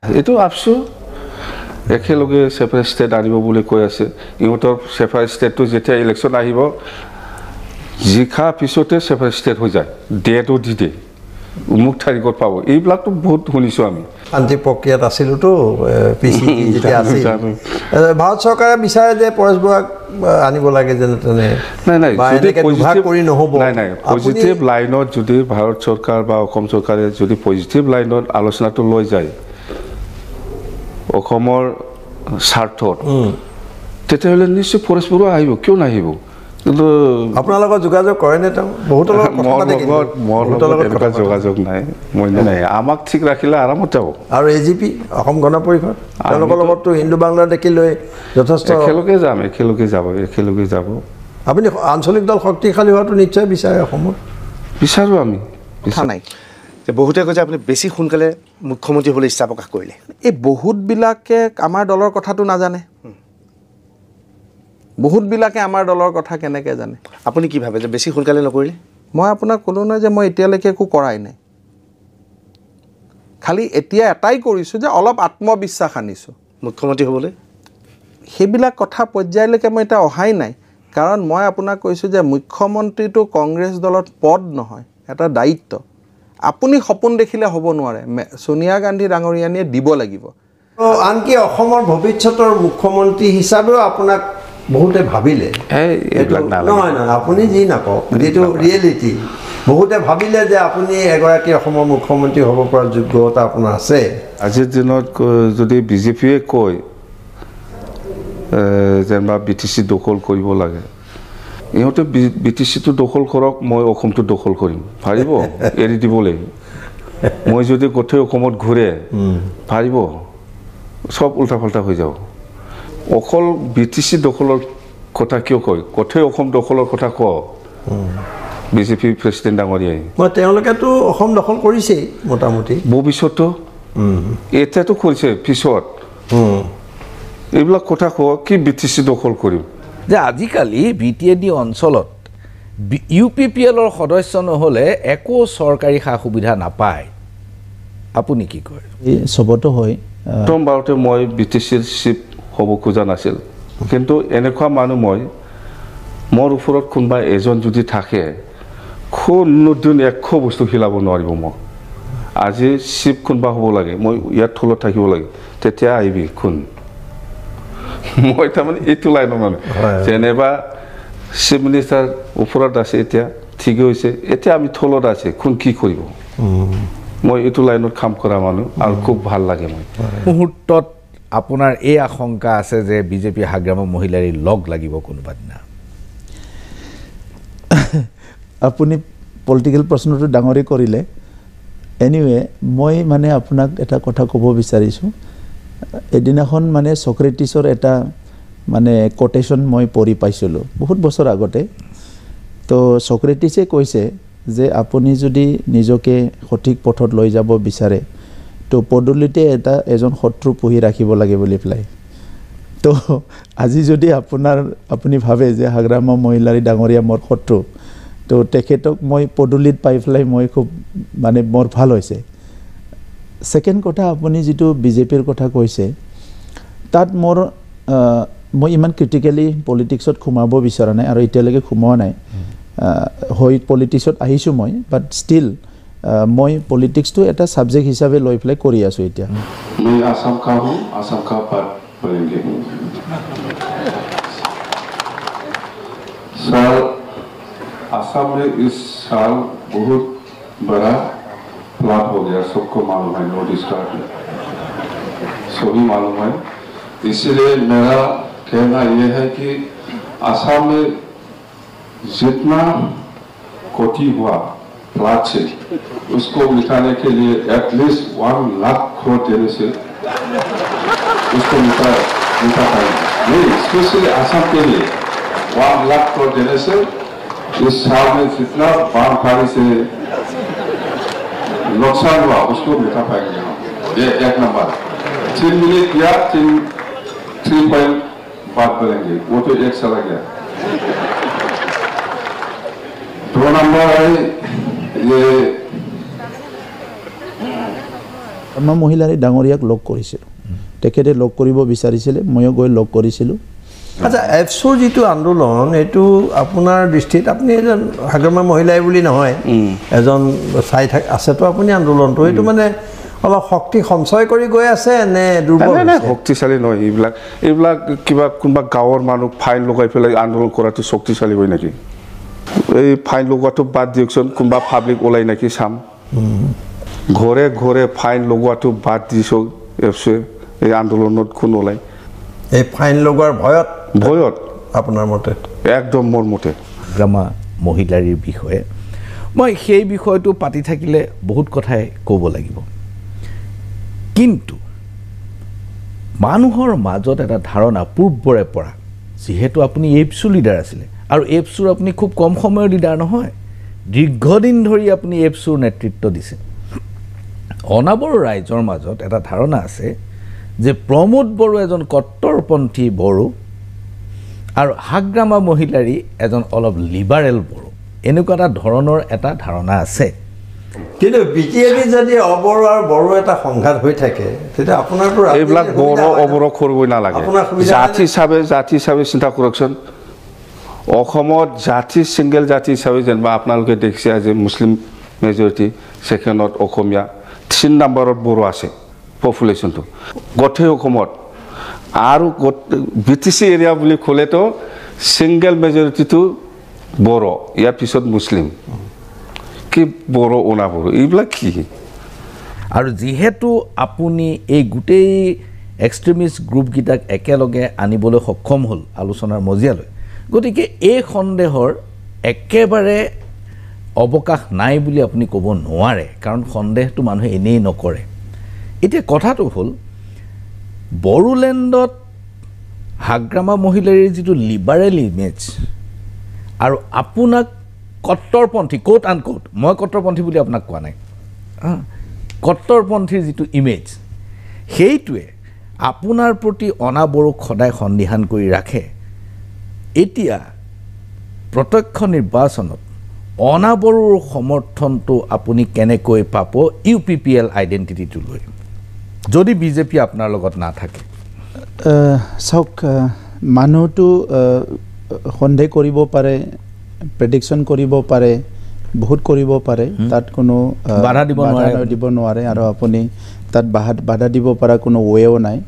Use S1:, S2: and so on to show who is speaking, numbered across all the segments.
S1: এইটো আপছো একেলগে separate state আনিব বুলি কৈ আছে ইহঁতৰ সেপাৰেট ষ্টেটটো যেতিয়া ইলেকশ্যন আহিব জিকা পিছতে সেপাৰেট ষ্টেট হৈ যায় ডেটো দি দিয়ে উমুক তাৰিখত পাব এইবিলাকতো বহুত শুনিছোঁ আমি
S2: শান্তি প্ৰক্ৰিয়াত আছিলোতো পিচিটি যেতিয়া আছিল ভাৰত চৰকাৰে বিচাৰে যে পৰেশ বৰুৱাক আনিব লাগে যেনে তেনে
S1: নাই
S2: যদি পজিটিভ কৰি নহ'ব
S1: নাই পজিটিভ লাইনত যদি ভাৰত চৰকাৰ বা অসম চৰকাৰে যদি পজিটিভ লাইনত আলোচনাটো লৈ যায় অসমৰ স্বাৰ্থত তেতিয়াহ'লে নিশ্চয় পৰেশ বৰুৱা আহিব কিয় নাহিব কিন্তু
S2: আপোনাৰ লগত যোগাযোগ কৰেনে তেওঁ বহুতৰ লগত
S1: যোগাযোগ নাই মই নাই আমাক ঠিক ৰাখিলে আৰামত যাব
S2: আৰু এজিপি অসম গণ পৰিষদ তেওঁলোকৰ লগততো হিন্দু বাংলা দেখি লৈ যথেষ্ট
S1: একেলগে যাব
S2: আপুনি আঞ্চলিক দল শক্তিশালী হোৱাটো নিশ্চয় বিচাৰে অসমত
S1: বিচাৰোঁ আমি
S3: কথা নাই বহুতে কৈছে আপুনি বেছি সোনকালে মুখ্যমন্ত্ৰী হ'বলৈ ইচ্ছা প্ৰকাশ কৰিলে
S4: এই বহুতবিলাকে আমাৰ দলৰ কথাটো নাজানে বহুতবিলাকে আমাৰ দলৰ কথা কেনেকৈ জানে
S3: আপুনি কি ভাবে যে বেছি সোনকালে নকৰিলে
S4: মই আপোনাক ক'লোঁ নহয় যে মই এতিয়ালৈকে একো কৰাই নাই খালি এতিয়া এটাই কৰিছোঁ যে অলপ আত্মবিশ্বাস আনিছোঁ
S3: মুখ্যমন্ত্ৰী হ'বলৈ
S4: সেইবিলাক কথা পৰ্যায়লৈকে মই এতিয়া অহাই নাই কাৰণ মই আপোনাক কৈছোঁ যে মুখ্যমন্ত্ৰীটো কংগ্ৰেছ দলত পদ নহয় এটা দায়িত্ব আপুনি সপোন দেখিলে হ'ব নোৱাৰে সোনিয়া গান্ধী ডাঙৰীয়ানীয়ে দিব লাগিব
S2: আনকি অসমৰ ভৱিষ্যতৰ মুখ্যমন্ত্ৰী হিচাপেও আপোনাক বহুতে ভাবিলে নহয় আপুনি যি নকওক যিটো ৰিয়েলিটি বহুতে ভাবিলে যে আপুনি এগৰাকী অসমৰ মুখ্যমন্ত্ৰী হ'ব পৰা যোগ্যতা আপোনাৰ আছে
S1: আজিৰ দিনত যদি বিজেপিয়ে কয় যেনিবা BTC দখল কৰিব লাগে ইহঁতে BTCটো দখল কৰক মই অসমটো দখল কৰিম পাৰিব এৰি দিবলৈ মই যদি গোটেই অসমত ঘূৰে পাৰিব সব উল্টা পাল্টা হৈ যাব অকল BTC দখলৰ কথা কিয় কয় গোটেই অসম দখলৰ কথা কওঁ বিজেপি প্ৰেচিডেণ্ট ডাঙৰীয়াই
S2: মই তেওঁলোকেতো অসম দখল কৰিছেই মোটামুটি
S1: ভৱিষ্যতো এতিয়াতো কৰিছে পিছত এইবিলাক কথা কওঁ কি BTC দখল কৰিম
S5: যে আজিকালি BTAD অঞ্চলত UPPLৰ সদস্য নহ'লে একো চৰকাৰী সা সুবিধা নাপায় আপুনি কি কয়
S6: সবতো হয়
S1: প্ৰথমবাৰতে মই BTCৰ চিফ হ'ব খোজা নাছিল কিন্তু এনেকুৱা মানুহ মোৰ ওপৰত কোনোবা এজন যদি থাকে কোনোদিন একো বস্তু হিলাব নোৱাৰিব মোক আজি চিফ কোনোবা হ'ব লাগে মই ইয়াত থলত থাকিব লাগে তেতিয়া আহিবি কোন মই তাৰমানে এইটো লাইনৰ মানুহ যেনেবা চিফ মিনিষ্টাৰ ওপৰত আছে এতিয়া ঠিকেই হৈছে এতিয়া আমি থলত আছে কোন কি কৰিব মই এইটো লাইনত কাম কৰা মানুহ আৰু খুব ভাল লাগে মই
S5: মুহূৰ্তত আপোনাৰ এই আশংকা আছে যে বিজেপি হাগ্ৰামা মহিলাৰী লগ লাগিব কোনোবা দিনা
S6: আপুনি পলিটিকেল প্ৰশ্নটো ডাঙৰি কৰিলে এনিৱে মই মানে আপোনাক এটা কথা ক'ব বিচাৰিছোঁ এদিনাখন মানে সক্ৰেটিছৰ এটা মানে কোটেশ্যন মই পঢ়ি পাইছিলোঁ বহুত বছৰ আগতে তো সক্ৰেটিছে কৈছে যে আপুনি যদি নিজকে সঠিক পথত লৈ যাব বিচাৰে তো পদূলিতে এজন শত্ৰু পুহি ৰাখিব লাগে বুলি পেলাই তো আজি যদি আপুনি ভাবে যে হাগ্ৰামা মহিলাৰী ডাঙৰীয়া মোৰ শত্ৰু তো তেখেতক মই পদূলিত পাই পেলাই মই খুব মানে মোৰ ভাল হৈছে সেকেন্ড কথা আপুনি যেটো বিজেপিৰ কথা কৈছে তাত মই ইমান ক্ৰিটিক্যালি পলিটিক্সত খুমাব বিচৰা নাই আৰু এতিয়ালৈকে খুমোৱা নাই হৈ পলিটিক্সত আহিছোঁ মই বাট ষ্টিল মই পলিটিক্সটো এটা সাবজেক্ট হিচাপে লৈ পেলাই কৰি আছোঁ এতিয়া
S1: मैं आसाम का हूँ आसाम का बात बोलेंगे साल आसाम में इस साल बहुत बड़ा फ्लड हो गया सबको मालूम है नॉर्थ ईस्ट का सभी मालूम है इसलिए मेरा कहना यह है कि आसाम में जितना क्षति हुआ फ्लड से उसको मिटाने के लिए एटलीस्ट 1 लाख करोड़ देने से उसको मिटा पाएंगे नहीं स्पेशली आसाम के लिए 1 लाख करोड़ देने से इस साल में जितना बाढ़ से नुकसान हुआ उसको मिटा पाएंगे ये 1 नंबर 3 मिनट या 3 पॉइंट बात करेंगे वो तो एक चला गया 2 नंबर है ये
S6: আমাৰ মহিলাৰী ডাঙৰীয়াক লগ কৰিছিলোঁ তেখেতে লগ কৰিব বিচাৰিছিলে ময়ো গৈ লগ কৰিছিলোঁ
S2: আচ্ছা এফচুৰ যিটো আন্দোলন এইটো আপোনাৰ দৃষ্টিত আপুনি এজন হাগ্ৰামা মহিলাই বুলি নহয় এজন চাই আছেতো আপুনি আন্দোলনটো এইটো মানে অলপ শক্তি সঞ্চয় কৰি গৈ আছে নে দুৰ্বল
S1: শক্তিশালী নহয় এইবিলাক কিবা কোনোবা গাঁৱৰ মানুহ ফাইন লগাই পেলাই আন্দোলন কৰাটো শক্তিশালী হয় নেকি এই ফাইন লগোৱাটো বাদ দিয়কচোন কোনোবা পাব্লিক ওলাই নেকি চাম ঘৰে ঘৰে ফাইন লগোৱাটো বাদ দিছোঁ এফচুৱে এই আন্দোলনত কোন ওলাই
S2: এই ফাইন লগোৱাৰ ভয়ত আপোনাৰ মতে
S1: একদম মোৰ মতে
S5: হাগ্ৰামা মহিলাৰীৰ বিষয়ে মই সেই বিষয়টো পাতি থাকিলে বহুত কথাই ক'ব লাগিব কিন্তু মানুহৰ মাজত এটা ধাৰণা পূৰ্বৰে পৰা যিহেতু আপুনি এফচু লিডাৰ আছিলে আৰু এফচুৰ আপুনি খুব কম সময়ৰ লিডাৰ নহয় দীৰ্ঘদিন ধৰি আপুনি এফচুৰ নেতৃত্ব দিছে অনাবড়ো ৰাইজৰ মাজত এটা ধাৰণা আছে যে প্ৰমোদ বড়ো এজন কট্টৰপন্থী বড়ো আৰু হাগ্ৰামা মহিলাৰী এজন অলপ লিবাৰেল বড়ো এনেকুৱা এটা ধৰণৰ এটা ধাৰণা আছে
S2: কিন্তু বিটিএডি যদি অবড়ো আৰু বড়ো এটা সংঘাত হৈ থাকে তেতিয়া আপোনাৰতো
S1: এইবিলাক বড়ো অবড়ো কৰিবই নালাগে জাতি হিচাপে চিন্তা কৰকচোন অসমত জাতি সিংগল জাতি হিচাপে যেনিবা আপোনালোকে দেখিছে যে মুছলিম মেজৰিটি ছেকেণ্ডত অসমীয়া 3 নম্বৰত বড়ো আছে পপুলেশ্যনটো গোটেই অসমত আৰু বিটিচি এৰিয়া বুলি ক'লেতো সিংগল মেজৰিটিটো বড়ো ইয়াৰ পিছত মুছলিম কি বড়ো অনাবড়ো এইবিলাক কি
S5: আৰু যিহেতু আপুনি এই গোটেই এক্সট্ৰিমিষ্ট গ্ৰুপকেইটাক একেলগে আনিবলৈ সক্ষম হ'ল আলোচনাৰ মজিয়ালৈ গতিকে এই সন্দেহৰ একেবাৰে অৱকাশ নাই বুলি আপুনি ক'ব নোৱাৰে কাৰণ সন্দেহটো মানুহে এনেই নকৰে এতিয়া কথাটো হ'ল বড়োলেণ্ডত হাগ্ৰামা মহিলাৰীৰ যিটো লিবাৰেল ইমেজ আৰু আপোনাক কট্টৰপন্থী কোট আন কোট মই কট্টৰপন্থী বুলি আপোনাক কোৱা নাই কট্টৰপন্থীৰ যিটো ইমেজ সেইটোৱে আপোনাৰ প্ৰতি অনাবড়োক সদায় সন্দিহান কৰি ৰাখে এতিয়া প্ৰত্যক্ষ নিৰ্বাচনত অনাবড়োৰ সমৰ্থনটো আপুনি কেনেকৈ পাব ইউপিপিএল আইডেণ্টিটিটো লৈ যদি বিজেপি আপোনাৰ লগত নাথাকে
S6: চাওক মানুহটো সন্দেহ কৰিব পাৰে প্ৰেডিকশ্যন কৰিব পাৰে বহুত কৰিব পাৰে তাত কোনো
S5: বাধা
S6: দিব নোৱাৰে আৰু আপুনি তাত বাধা দিব পৰা কোনো ৱেও নাই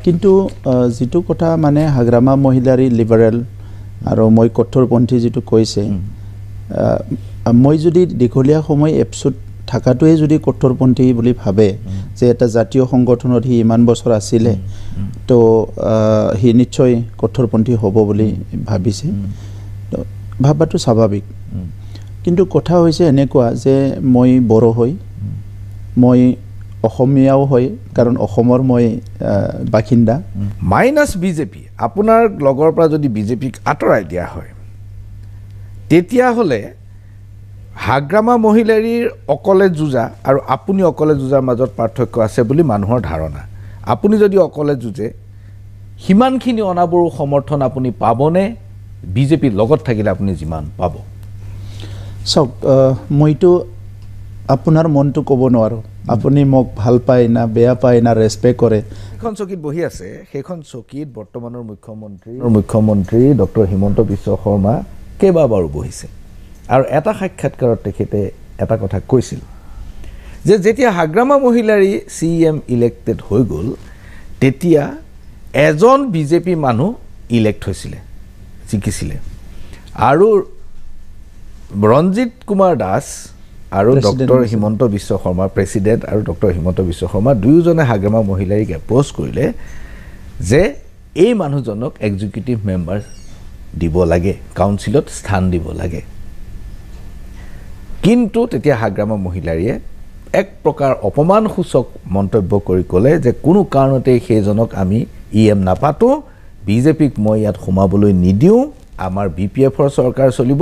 S6: কিন্তু যিটো কথা মানে হাগ্ৰামা মহিলাৰী লিবাৰেল আৰু মই কঠোৰপন্থী যিটো কৈছে মই যদি দীঘলীয়া সময় এপছুত থাকাটোৱে যদি কঠোৰপন্থী বুলি ভাবে যে এটা জাতীয় সংগঠনত সি ইমান বছৰ আছিলে তো সি নিশ্চয় কঠোৰপন্থী হ'ব বুলি ভাবিছে ভাবাটো স্বাভাৱিক কিন্তু কথা হৈছে এনেকুৱা যে মই বড়ো হৈ মই অসমীয়াও হয় কাৰণ অসমৰ মই বাসিন্দা
S5: মাইনাছ বিজেপি আপোনাৰ লগৰ পৰা যদি বিজেপিক আঁতৰাই দিয়া হয় তেতিয়াহ'লে হাগ্ৰামা মহিলাৰীৰ অকলে যুঁজা আৰু আপুনি অকলে যুঁজাৰ মাজত পাৰ্থক্য আছে বুলি মানুহৰ ধাৰণা আপুনি যদি অকলে যুঁজে সিমানখিনি অনাবড়ো সমৰ্থন আপুনি পাবনে বিজেপিৰ লগত থাকিলে আপুনি যিমান পাব
S6: চাওক মইতো আপোনাৰ মনটো ক'ব নোৱাৰোঁ আপুনি মোক ভাল পায় না বেয়া পায় না ৰেচপেক্ট কৰে
S5: এখন চকীত বহি আছে সেইখন চকীত বৰ্তমানৰ মুখ্যমন্ত্ৰী ডক্টৰ হিমন্ত বিশ্ব শৰ্মা কেইবাবাৰো বহিছে আৰু এটা সাক্ষাৎকাৰত তেখেতে এটা কথা কৈছিল যে যেতিয়া হাগ্ৰামা মহিলাৰী CM ইলেক্টেড হৈ গ'ল তেতিয়া এজন বিজেপি মানুহ ইলেক্ট হৈছিলে জিকিছিলে আৰু ৰঞ্জিত কুমাৰ দাস আৰু ডক্টৰ হিমন্ত বিশ্ব শৰ্মা প্ৰেচিডেণ্ট আৰু ডক্টৰ হিমন্ত বিশ্ব শৰ্মা দুয়োজনে হাগ্ৰামা মহিলাৰীক এপ্ৰ'চ কৰিলে যে এই মানুহজনক এক্সিকিউটিভ মেম্বাৰ দিব লাগে কাউন্সিলত স্থান দিব লাগে কিন্তু তেতিয়া হাগ্ৰামা মহিলাৰীয়ে এক প্ৰকাৰ অপমানসূচক মন্তব্য কৰি ক'লে যে কোনো কাৰণতে সেইজনক আমি EM নাপাতোঁ বিজেপিক মই ইয়াত সোমাবলৈ নিদিওঁ আমাৰ BPFৰ চৰকাৰ চলিব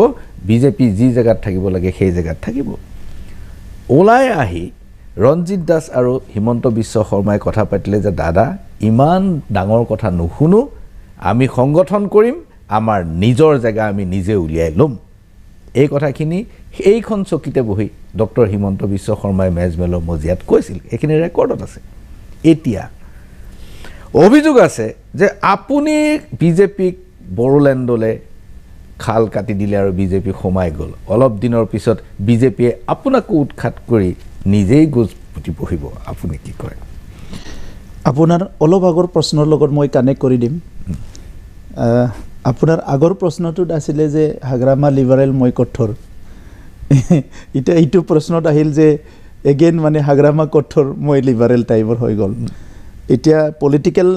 S5: বিজেপি যি জেগাত থাকিব লাগে সেই জেগাত থাকিব ওলাই আহি ৰঞ্জিত দাস আৰু হিমন্ত বিশ্ব শৰ্মাই কথা পাতিলে যে দাদা ইমান ডাঙৰ কথা নুশুনো আমি সংগঠন কৰিম আমাৰ নিজৰ জেগা আমি নিজে উলিয়াই ল'ম এই কথাখিনি এইখন চকীতে বহি ডক্টৰ হিমন্ত বিশ্ব শৰ্মাই মেজমেলৰ মজিয়াত কৈছিল এইখিনি ৰেকৰ্ডত আছে এতিয়া অভিযোগ আছে যে আপুনি বিজেপিক বড়োলেণ্ডলৈ খাল কাটি দিলে আৰু বিজেপি সোমাই গ'ল অলপ দিনৰ পিছত বিজেপিয়ে আপোনাকো উৎখাত কৰি নিজেই গোজ পুতি বহিব আপুনি কি কয়
S6: আপোনাৰ অলপ আগৰ প্ৰশ্নৰ লগত মই কানেক্ট কৰি দিম আপোনাৰ আগৰ প্ৰশ্নটোত আছিলে যে হাগ্ৰামা লিবাৰেল মই কঠোৰ এতিয়া এইটো প্ৰশ্নত আহিল যে এগেইন মানে হাগ্ৰামা কঠোৰ মই লিবাৰেল টাইপৰ হৈ গ'ল এতিয়া পলিটিকেল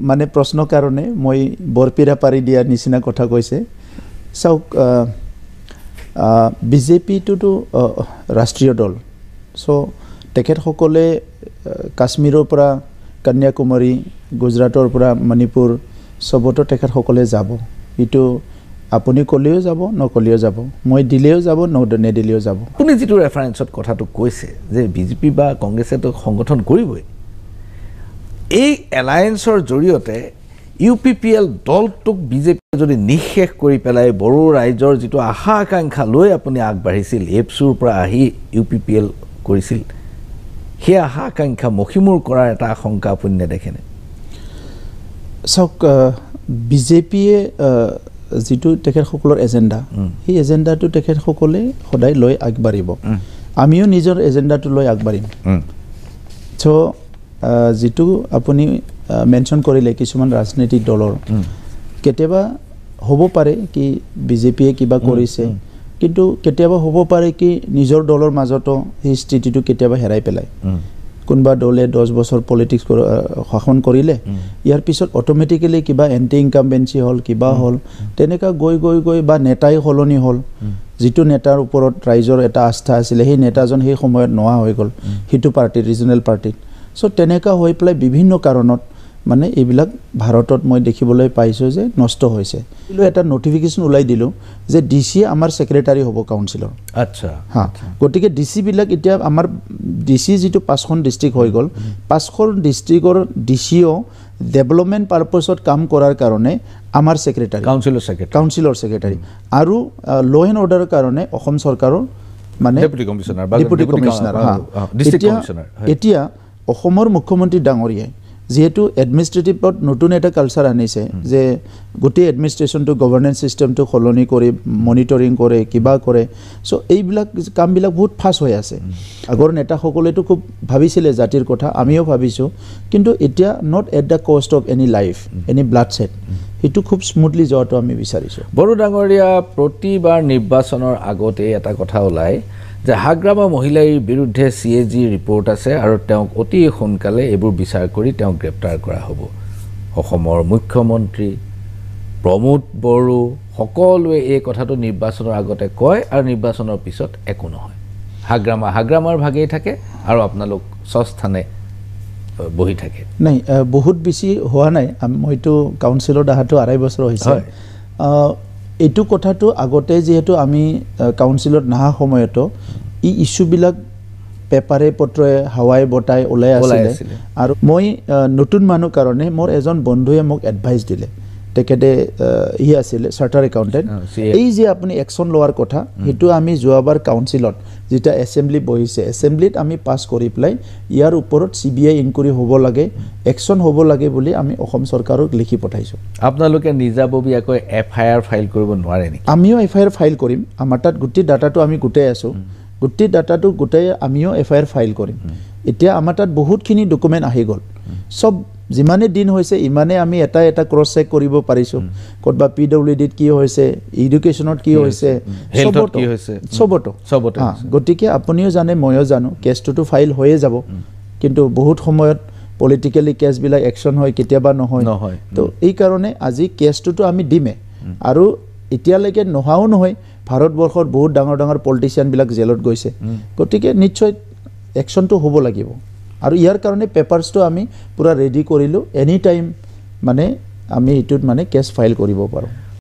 S6: মানে প্ৰশ্নৰ কাৰণে মই বৰপিৰা পাৰি দিয়া নিচিনা কথা কৈছে চাওক বিজেপিটোতো ৰাষ্ট্ৰীয় দল চ' তেখেতসকলে কাশ্মীৰৰ পৰা কন্যাকুমাৰী গুজৰাটৰ পৰা মণিপুৰ সবতো তেখেতসকলে যাব এইটো আপুনি ক'লেও যাব নক'লেও যাব মই দিলেও যাব নেদিলেও যাব
S5: আপুনি যিটো ৰেফাৰেঞ্চত কথাটো কৈছে যে বিজেপি বা কংগ্ৰেছেতো সংগঠন কৰিবই এই এলায়েন্সৰ জৰিয়তে UPPL দলটোক বিজেপি যদি নিঃশেষ কৰি পেলাই বড়ো ৰাইজৰ যিটো আশা আকাংক্ষা লৈ আপুনি আগবাঢ়িছিল এপছুৰ পৰা আহি UPPL কৰিছিল সেই আশা আকাংক্ষা মখিমূৰ কৰাৰ এটা আশংকা আপুনি নেদেখেনে
S6: চাওক বিজেপিয়ে যিটো তেখেতসকলৰ এজেণ্ডা সেই এজেণ্ডাটো তেখেতসকলে সদায় লৈ আগবাঢ়িব আমিও নিজৰ এজেণ্ডাটো লৈ আগবাঢ়িম চ' যিটো আপুনি মেনশ্যন কৰিলে কিছুমান ৰাজনৈতিক দলৰ কেতিয়াবা হ'ব পাৰে কি বিজেপিয়ে কিবা কৰিছে কিন্তু কেতিয়াবা হ'ব পাৰে কি নিজৰ দলৰ মাজতো সেই স্থিতিটো কেতিয়াবা হেৰাই পেলায় কোনোবা দলে 10 বছৰ পলিটিক্স শাসন কৰিলে ইয়াৰ পিছত অট'মেটিকেলি কিবা এণ্টি ইনকামবেঞ্চি হ'ল কিবা হ'ল তেনেকুৱা গৈ বা নেতাই সলনি হ'ল যিটো নেতাৰ ওপৰত ৰাইজৰ এটা আস্থা আছিলে সেই নেতাজন সেই সময়ত নোহোৱা হৈ গ'ল সিটো পাৰ্টি ৰিজনেল পাৰ্টিত চ' তেনেকুৱা হৈ পেলাই বিভিন্ন কাৰণত মানে এইবিলাক ভাৰতত মই দেখিবলৈ পাইছোঁ যে নষ্ট হৈছে এটা নটিফিকেশ্যন ওলাই দিলোঁ যে ডিচি আমাৰ ছেক্ৰেটাৰী হ'ব কাউন্সিলৰ
S5: আচ্ছা
S6: হা গতিকে ডিচি বিলাক এতিয়া আমাৰ ডিচি যিটো 5খন ডিষ্ট্ৰিক্ট হৈ গ'ল 5খন ডিষ্ট্ৰিক্টৰ ডিচিও ডেভেলপমেণ্ট পাৰপছত কাম কৰাৰ কাৰণে আমাৰ ছেক্ৰেটাৰী কাউন্সিলৰ ছেক্ৰেটাৰী আৰু ল' এণ্ড অৰ্ডাৰৰ কাৰণে অসম চৰকাৰৰ মানে ডেপুটি কমিশ্যনাৰ এতিয়া অসমৰ মুখ্যমন্ত্ৰী ডাঙৰীয়াই যেহেতু এডমিনিষ্ট্ৰেটিভত নতুন এটা কালচাৰ আনিছে যে গোটেই এডমিনিষ্ট্ৰেশ্যনটো গভৰ্নেন্স চিষ্টেমটো সলনি কৰি মনিটৰিং কৰে কিবা কৰে চ' এইবিলাক কামবিলাক বহুত ফাষ্ট হৈ আছে আগৰ নেতাসকলেতো খুব ভাবিছিলে জাতিৰ কথা আমিও ভাবিছোঁ কিন্তু এতিয়া not at the cost of any life any bloodshed সেইটো খুব স্মুথলি যোৱাটো আমি বিচাৰিছোঁ
S5: বড়ো ডাঙৰীয়া প্ৰতিবাৰ নিৰ্বাচনৰ আগতে এটা কথা ওলায় যে হাগ্ৰামা মহিলাৰ বিৰুদ্ধে CAG ৰিপৰ্ট আছে আৰু তেওঁক অতি সোনকালে এইবোৰ বিচাৰ কৰি তেওঁক গ্ৰেপ্তাৰ কৰা হ'ব অসমৰ মুখ্যমন্ত্ৰী প্ৰমোদ বড়ো সকলোৱে এই কথাটো নিৰ্বাচনৰ আগতে কয় আৰু নিৰ্বাচনৰ পিছত একো নহয় হাগ্ৰামাৰ ভাগেই থাকে আৰু আপোনালোক স্থানে বহি থাকে
S6: নাই বহুত বেছি হোৱা নাই মইতো কাউন্সিলত অহাটো 2.5 বছৰ হৈছে এইটো কথাটো আগতে যেহেতু আমি কাউন্সিলত নাহা সময়তো ই ইস্যুবিলাক পেপাৰে পত্ৰই হাৱাই বটাই ওলাই আছিলে আৰু মই নতুন মানুহ কাৰণে মোৰ এজন বন্ধুৱে মোক এডভাইচ দিলে তেখেতে ই আছিলে চাৰ্টাৰ একাউণ্টেণ্ট এই যে আপুনি একশ্যন লোৱাৰ কথা সেইটো আমি যোৱাবাৰ কাউন্সিলত যেটা এছেম্বলি বহিছে এছেম্বলিত আমি পাছ কৰি পেলাই ইয়াৰ ওপৰত CBI ইনকুৱাৰী হ'ব লাগে একশ্যন হ'ব লাগে বুলি আমি অসম চৰকাৰক লিখি পঠাইছোঁ
S5: আপোনালোকে নিজাববীয়াকৈ FIR ফাইল কৰিব নোৱাৰে নেকি
S6: আমিও FIR ফাইল কৰিম আমাৰ তাত গোটেই ডাটাটো আমি গোটাই আছোঁ গোটেই ডাটাটো গোটাই আমিও FIR ফাইল কৰিম এতিয়া আমাৰ তাত বহুতখিনি ডকুমেণ্ট আহি গ'ল সব যিমানে দিন হৈছে ইমানে আমি এটা ক্ৰছ চেক কৰিব পাৰিছোঁ ক'তবা PWDত কি হৈছে এডুকেশ্যনত কি হৈছে
S5: হেলথত কি হৈছে
S6: সবতো গতিকে আপুনিও জানে ময়ো জানো কেছটোতো ফাইল হৈয়ে যাব কিন্তু বহুত সময়ত পলিটিকেলি কেছবিলাক একশ্যন হয় কেতিয়াবা নহয় তো এই কাৰণে আজি কেছটোতো আমি দিমে আৰু এতিয়ালৈকে নোহাও নহয় ভাৰতবৰ্ষত বহুত ডাঙৰ পলিটিচিয়ানবিলাক জেলত গৈছে গতিকে নিশ্চয় একশ্যনটো হ'ব লাগিব আৰু ইয়াৰ কাৰণে পেপাৰছটো আমি পুৰা ৰেডি কৰিলোঁ এনি টাইম মানে আমি এইটোত মানে কেছ ফাইল কৰিব পাৰোঁ